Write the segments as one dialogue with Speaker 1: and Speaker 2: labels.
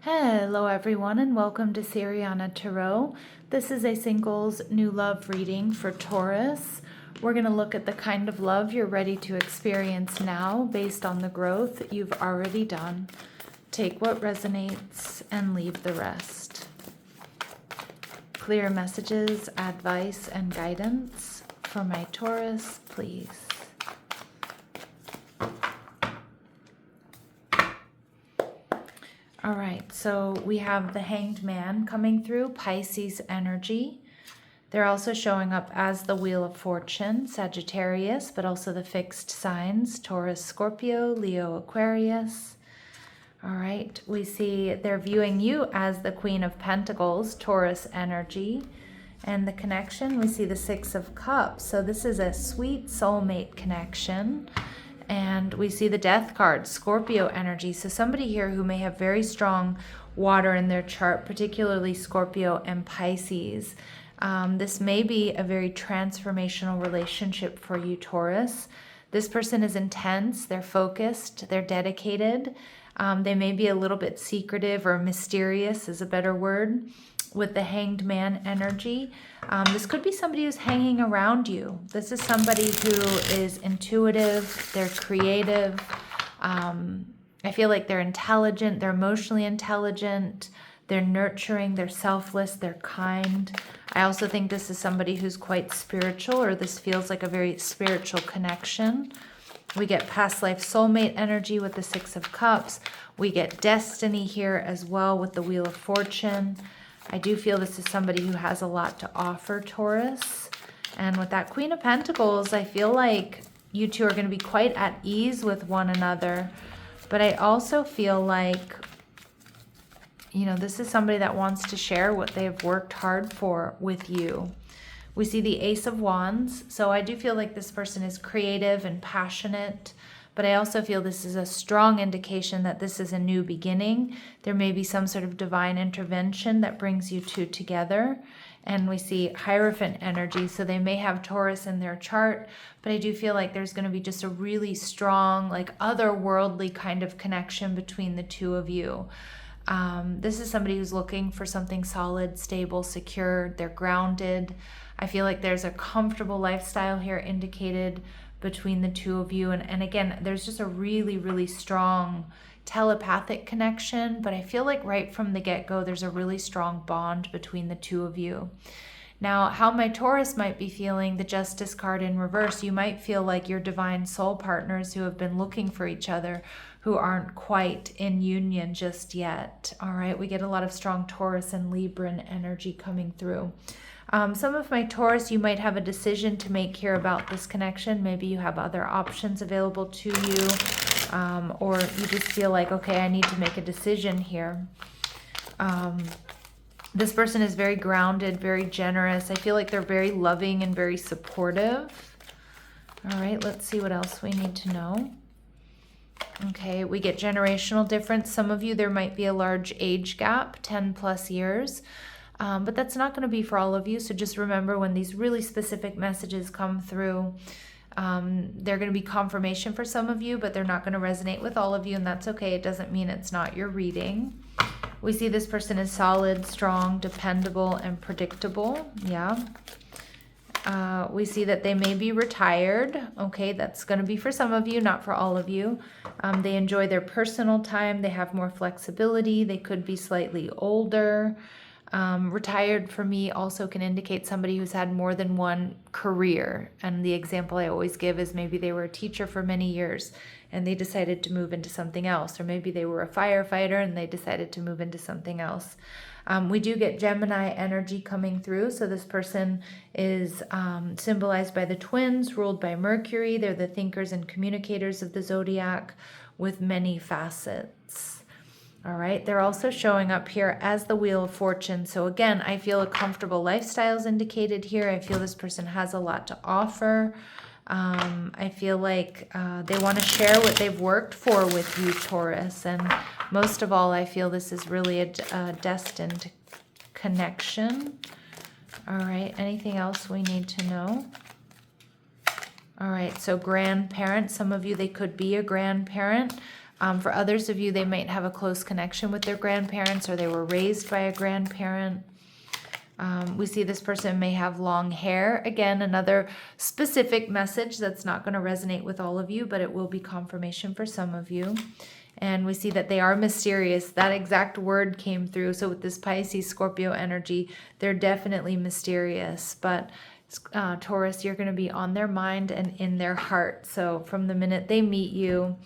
Speaker 1: Hello everyone and welcome to Siriana Tarot. This is a singles new love reading for Taurus. We're going to look at the kind of love you're ready to experience now based on the growth you've already done. Take what resonates and leave the rest. Clear messages, advice, and guidance for my Taurus, please. All right, so we have the Hanged Man coming through, Pisces energy. They're also showing up as the Wheel of Fortune, Sagittarius, but also the fixed signs, Taurus, Scorpio, Leo, Aquarius. All right, we see they're viewing you as the Queen of Pentacles, Taurus energy. And the connection, we see the Six of Cups. So this is a sweet soulmate connection. And we see the Death card, Scorpio energy. So somebody here who may have very strong water in their chart, particularly Scorpio and Pisces. This may be a very transformational relationship for you, Taurus. This person is intense, they're focused, they're dedicated. They may be a little bit secretive or mysterious is a better word. With the Hanged Man energy. This could be somebody who's hanging around you. This is somebody who is intuitive, they're creative. I feel like they're intelligent, they're emotionally intelligent, they're nurturing, they're selfless, they're kind. I also think this is somebody who's quite spiritual, or this feels like a very spiritual connection. We get past life soulmate energy with the Six of Cups. We get destiny here as well with the Wheel of Fortune. I do feel this is somebody who has a lot to offer, Taurus. And with that Queen of Pentacles, I feel like you two are going to be quite at ease with one another. But I also feel like, you know, this is somebody that wants to share what they've worked hard for with you. We see the Ace of Wands. So I do feel like this person is creative and passionate. But I also feel this is a strong indication that this is a new beginning. There may be some sort of divine intervention that brings you two together. And we see Hierophant energy, so they may have Taurus in their chart, but I do feel like there's going to be just a really strong, like otherworldly kind of connection between the two of you. This is somebody who's looking for something solid, stable, secure. They're grounded. I feel like there's a comfortable lifestyle here indicated between the two of you. And again, there's just a really, really strong telepathic connection, but I feel like right from the get-go, there's a really strong bond between the two of you. Now, how my Taurus might be feeling, the Justice card in reverse, you might feel like your divine soul partners who have been looking for each other, who aren't quite in union just yet. All right, we get a lot of strong Taurus and Libran energy coming through. Some of my Taurus, you might have a decision to make here about this connection. Maybe you have other options available to you, or you just feel like, okay, I need to make a decision here. This person is very grounded, very generous. I feel like they're very loving and very supportive. All right, let's see what else we need to know. Okay, we get generational difference. Some of you, there might be a large age gap, 10 plus years. But that's not going to be for all of you. So just remember, when these really specific messages come through, they're going to be confirmation for some of you, but they're not going to resonate with all of you. And that's okay. It doesn't mean it's not your reading. We see this person is solid, strong, dependable, and predictable. Yeah. We see that they may be retired. Okay, that's going to be for some of you, not for all of you. They enjoy their personal time. They have more flexibility. They could be slightly older. Retired for me also can indicate somebody who's had more than one career. And the example I always give is maybe they were a teacher for many years and they decided to move into something else. Or maybe they were a firefighter and they decided to move into something else. We do get Gemini energy coming through. So this person is symbolized by the twins, ruled by Mercury. They're the thinkers and communicators of the zodiac with many facets. All right, they're also showing up here as the Wheel of Fortune. So again, I feel a comfortable lifestyle is indicated here. I feel this person has a lot to offer. I feel like they want to share what they've worked for with you, Taurus. And most of all, I feel this is really a destined connection. All right, anything else we need to know? All right, so grandparent, some of you, they could be a grandparent. For others of you, they might have a close connection with their grandparents, or they were raised by a grandparent. We see this person may have long hair. Again, another specific message that's not going to resonate with all of you, but it will be confirmation for some of you. And we see that they are mysterious. That exact word came through. So with this Pisces, Scorpio energy, they're definitely mysterious. But Taurus, you're going to be on their mind and in their heart. So from the minute they meet you,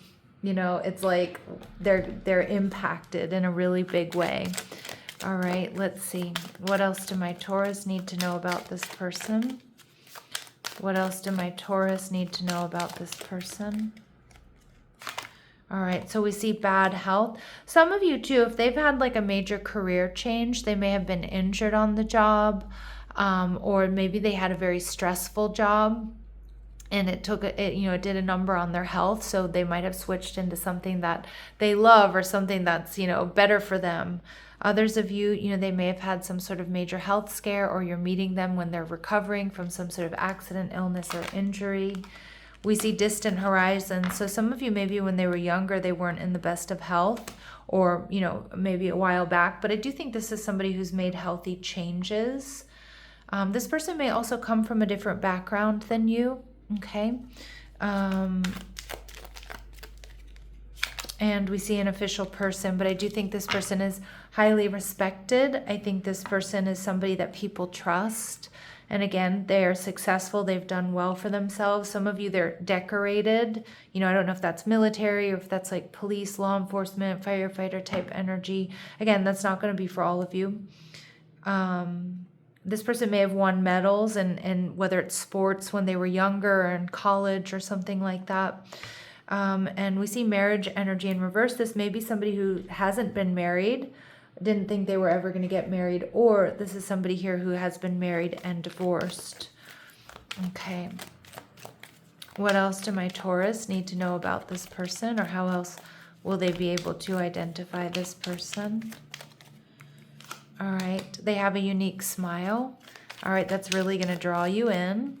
Speaker 1: you know, it's like they're impacted in a really big way. All right, let's see. What else do my Taurus need to know about this person? What else do my Taurus need to know about this person? All right, so we see bad health. Some of you too, if they've had like a major career change, they may have been injured on the job, or maybe they had a very stressful job and it did a number on their health. So they might have switched into something that they love or something that's, better for them. Others of you, they may have had some sort of major health scare, or you're meeting them when they're recovering from some sort of accident, illness, or injury. We see distant horizons. So some of you, maybe when they were younger, they weren't in the best of health, or, maybe a while back. But I do think this is somebody who's made healthy changes. This person may also come from a different background than you, okay? And we see an official person, but I do think this person is highly respected. I think this person is somebody that people trust. And again, they are successful. They've done well for themselves. Some of you, they're decorated. I don't know if that's military or if that's like police, law enforcement, firefighter type energy. Again, that's not going to be for all of you. This person may have won medals, and whether it's sports when they were younger or in college or something like that. And we see marriage energy in reverse. This may be somebody who hasn't been married, didn't think they were ever going to get married, or this is somebody here who has been married and divorced. Okay. What else do my Taurus need to know about this person, or how else will they be able to identify this person? All right. They have a unique smile. All right. That's really going to draw you in.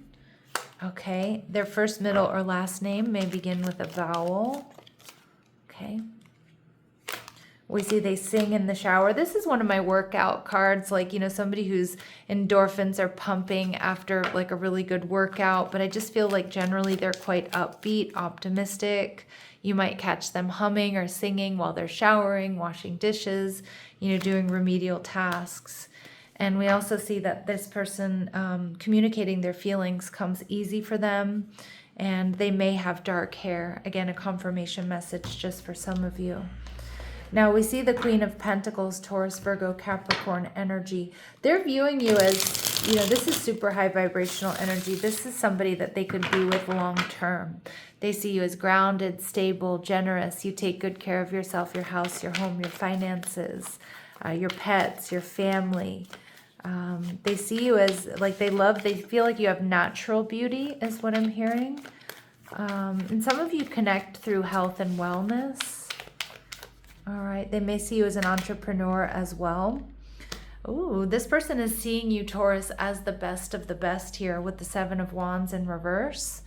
Speaker 1: Okay. Their first, middle, or last name may begin with a vowel. Okay. We see they sing in the shower. This is one of my workout cards, like, somebody whose endorphins are pumping after like a really good workout. But I just feel like generally they're quite upbeat, optimistic. You might catch them humming or singing while they're showering, washing dishes, doing remedial tasks. And we also see that this person communicating their feelings comes easy for them. And they may have dark hair. Again, a confirmation message just for some of you. Now we see the Queen of Pentacles, Taurus, Virgo, Capricorn energy. They're viewing you as, this is super high vibrational energy. This is somebody that they could be with long term. They see you as grounded, stable, generous. You take good care of yourself, your house, your home, your finances, your pets, your family. They see you as like they feel like you have natural beauty is what I'm hearing. And some of you connect through health and wellness. All right, they may see you as an entrepreneur as well. Ooh, this person is seeing you, Taurus, as the best of the best here with the Seven of Wands in reverse.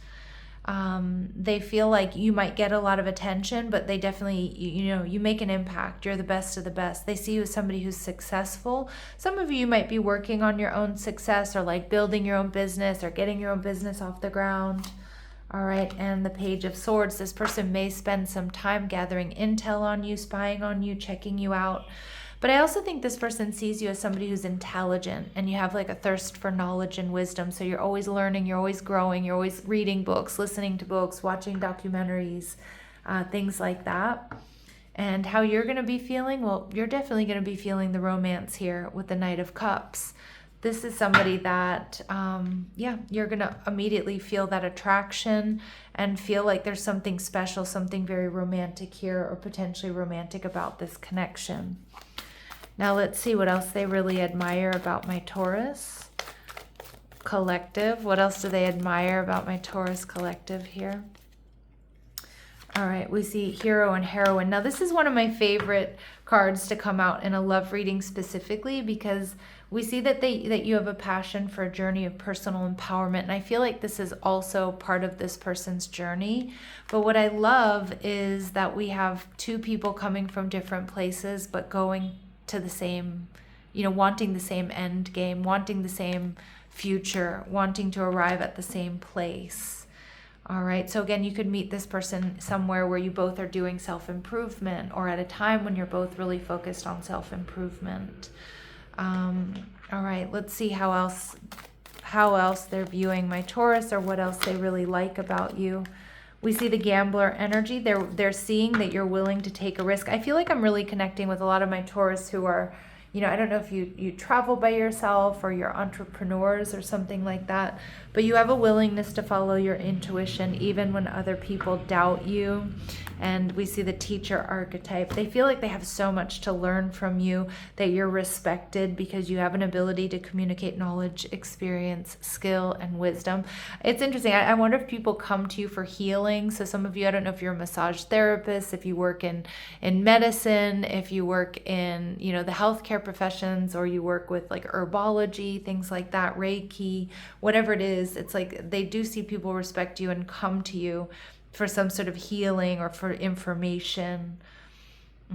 Speaker 1: They feel like you might get a lot of attention, but they definitely, you make an impact. You're the best of the best. They see you as somebody who's successful. Some of you might be working on your own success, or like building your own business, or getting your own business off the ground. All right, and the Page of Swords. This person may spend some time gathering intel on you, spying on you, checking you out. But I also think this person sees you as somebody who's intelligent, and you have like a thirst for knowledge and wisdom. So you're always learning, you're always growing, you're always reading books, listening to books, watching documentaries, things like that. And how you're going to be feeling? Well, you're definitely going to be feeling the romance here with the Knight of Cups. This is somebody that, you're going to immediately feel that attraction and feel like there's something special, something very romantic here, or potentially romantic about this connection. Now let's see what else they really admire about my Taurus collective. What else do they admire about my Taurus collective here? All right, we see hero and heroine. Now this is one of my favorite cards to come out in a love reading specifically, because we see that you have a passion for a journey of personal empowerment. And I feel like this is also part of this person's journey. But what I love is that we have two people coming from different places, but going to the same, wanting the same end game, wanting the same future, wanting to arrive at the same place. All right. So again, you could meet this person somewhere where you both are doing self-improvement, or at a time when you're both really focused on self-improvement. All right, let's see how else they're viewing my Taurus, or what else they really like about you. We see the gambler energy. They're seeing that you're willing to take a risk. I feel like I'm really connecting with a lot of my Taurus who are, I don't know if you travel by yourself or you're entrepreneurs or something like that, but you have a willingness to follow your intuition even when other people doubt you. And we see the teacher archetype. They feel like they have so much to learn from you, that you're respected because you have an ability to communicate knowledge, experience, skill, and wisdom. It's interesting. I wonder if people come to you for healing. So some of you, I don't know if you're a massage therapist, if you work in medicine, if you work in, the healthcare professions, or you work with like herbology, things like that, Reiki, whatever it is. It's like they do see people respect you and come to you for some sort of healing or for information.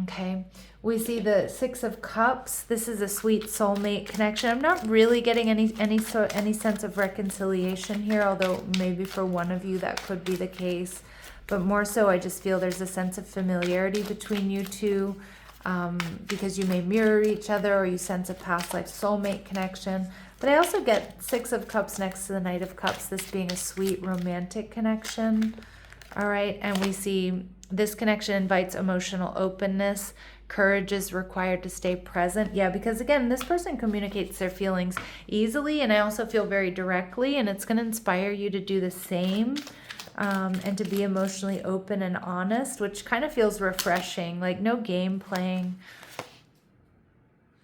Speaker 1: Okay, we see the Six of Cups. This is a sweet soulmate connection. I'm not really getting any sense of reconciliation here, although maybe for one of you that could be the case. But more so, I just feel there's a sense of familiarity between you two, because you may mirror each other, or you sense a past life soulmate connection. But I also get Six of Cups next to the Knight of Cups, this being a sweet romantic connection. All right, and we see this connection invites emotional openness. Courage is required to stay present. Yeah, because again, this person communicates their feelings easily, and I also feel very directly, and it's going to inspire you to do the same, and to be emotionally open and honest, which kind of feels refreshing, like no game playing.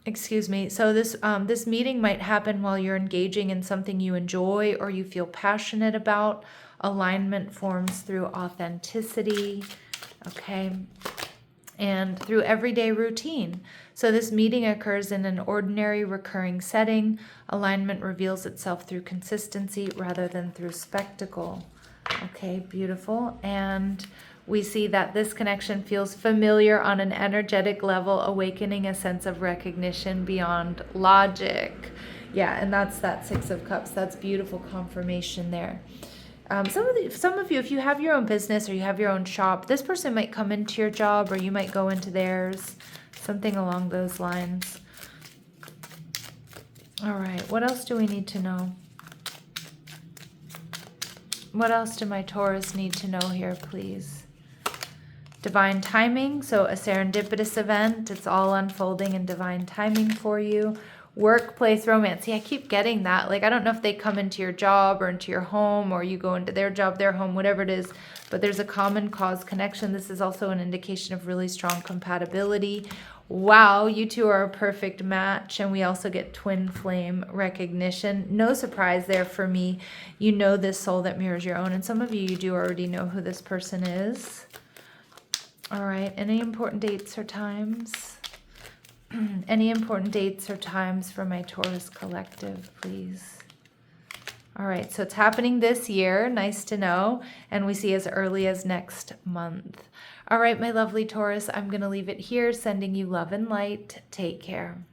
Speaker 1: Excuse me. So this meeting might happen while you're engaging in something you enjoy or you feel passionate about. Alignment forms through authenticity, okay, and through everyday routine. So this meeting occurs in an ordinary recurring setting. Alignment reveals itself through consistency rather than through spectacle. Okay, beautiful. And we see that this connection feels familiar on an energetic level, awakening a sense of recognition beyond logic. Yeah, and that's that Six of Cups. That's beautiful confirmation there. Some of you, if you have your own business or you have your own shop, this person might come into your job, or you might go into theirs, something along those lines. All right, what else do we need to know? What else do my Taurus need to know here, please? Divine timing, so a serendipitous event. It's all unfolding in divine timing for you. Workplace romance. See, I keep getting that. Like, I don't know if they come into your job or into your home, or you go into their job, their home, whatever it is, but there's a common cause connection. This is also an indication of really strong compatibility. Wow, you two are a perfect match. And we also get twin flame recognition. No surprise there for me. You know this soul that mirrors your own. And some of you do already know who this person is. All right, any important dates or times? Any important dates or times for my Taurus collective, please? All right, so it's happening this year. Nice to know. And we see as early as next month. All right, my lovely Taurus, I'm going to leave it here, sending you love and light. Take care.